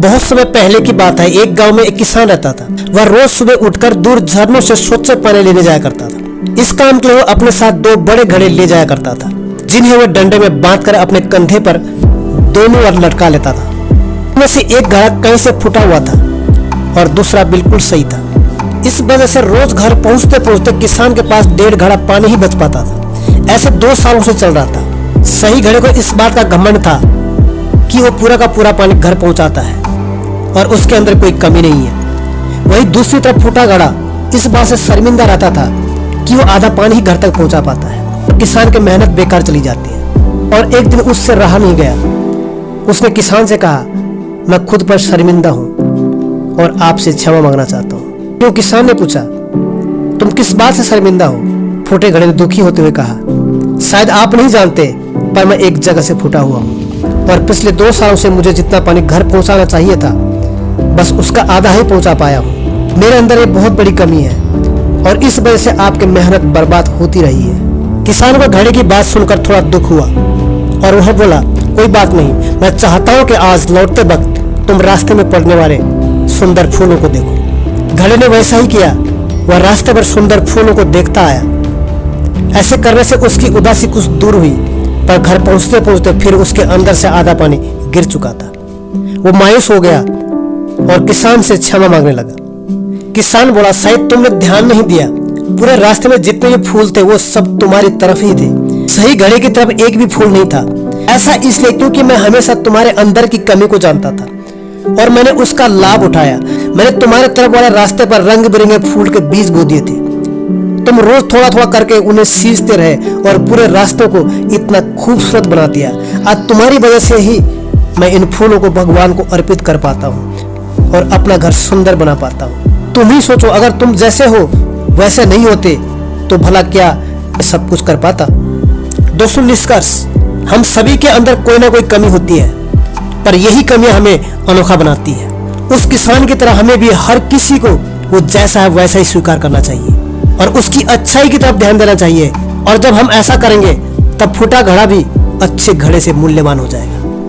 बहुत समय पहले की बात है। एक गांव में एक किसान रहता था। वह रोज सुबह उठकर दूर झरनों से स्वच्छ पानी लेने जाया करता था। इस काम के लिए वो अपने साथ 2 बड़े घड़े ले जाया करता था, जिन्हें वह डंडे में बांधकर अपने कंधे पर दोनों ओर लटका लेता था। उनमें से एक घड़ा कहीं से फूटा हुआ था और दूसरा बिल्कुल सही था। इस वजह से रोज घर पहुंचते पहुंचते किसान के पास 1.5 घड़ा पानी ही बच पाता था। ऐसे 2 सालों से चल रहा था। सही घड़े को इस बात का घमंड था कि वो पूरा का पूरा पानी घर पहुंचाता है और उसके अंदर कोई कमी नहीं है। वहीं दूसरी तरफ फूटा घड़ा इस बात से शर्मिंदा रहता था कि वो आधा पानी ही घर तक पहुंचा पाता है। तो किसान की मेहनत बेकार चली जाती है। और एक दिन उससे रहा नहीं गया। उसने किसान से कहा, मैं खुद पर शर्मिंदा हूं और आपसे क्षमा मांगना चाहता हूं। क्यों? किसान ने पूछा। तुम किस बात से शर्मिंदा हो? फूटे घड़े ने दुखी होते हुए कहा, शायद आप नहीं जानते, पर मैं एक जगह से फूटा हुआ हूं और पिछले 2 सालों से मुझे जितना पानी घर पहुंचाना चाहिए था, बस उसका आधा ही पहुंचा पाया हूं। मेरे अंदर एक बहुत बड़ी कमी है और इस वजह से आपकी मेहनत बर्बाद होती रही है। किसान को घड़े की बात सुनकर थोड़ा दुख हुआ और वह बोला, कोई बात नहीं, मैं चाहता हूं कि आज लौटते वक्त तुम रास्ते में पड़ने वाले सुंदर फूलों को देखो। घड़े ने वैसा ही किया। वह रास्ते पर सुंदर फूलों को देखता आया। ऐसे करने से उसकी उदासी कुछ दूर हुई, पर घर पहुंचते पहुंचते फिर उसके अंदर से आधा पानी गिर चुका था। वो मायूस हो गया और किसान से क्षमा मांगने लगा। किसान बोला, शायद तुमने ध्यान नहीं दिया, पूरे रास्ते में जितने भी फूल थे वो सब तुम्हारी तरफ ही थे। सही घड़े की तरफ एक भी फूल नहीं था। ऐसा इसलिए क्योंकि मैं हमेशा तुम्हारे अंदर की कमी को जानता था और मैंने उसका लाभ उठाया। मैंने तुम्हारे तरफ वाले रास्ते पर रंग बिरंगे फूल के बीज बो दिए थे। तुम रोज थोड़ा थोड़ा करके उन्हें सींचते रहे और पूरे रास्तों को इतना खूबसूरत बना दिया। आज तुम्हारी वजह से ही मैं इन फूलों को भगवान को अर्पित कर पाता हूँ और अपना घर सुंदर बना पाता हूँ। तुम ही सोचो, अगर तुम जैसे हो वैसे नहीं होते तो भला क्या सब कुछ कर पाता। दोस्तों, निष्कर्ष, हम सभी के अंदर कोई ना कोई कमी होती है, पर यही कमियां हमें अनोखा बनाती है। उस किसान की तरह हमें भी हर किसी को वो जैसा है वैसा ही स्वीकार करना चाहिए और उसकी अच्छाई की तरफ ध्यान देना चाहिए। और जब हम ऐसा करेंगे तब फूटा घड़ा भी अच्छे घड़े से मूल्यवान हो जाएगा।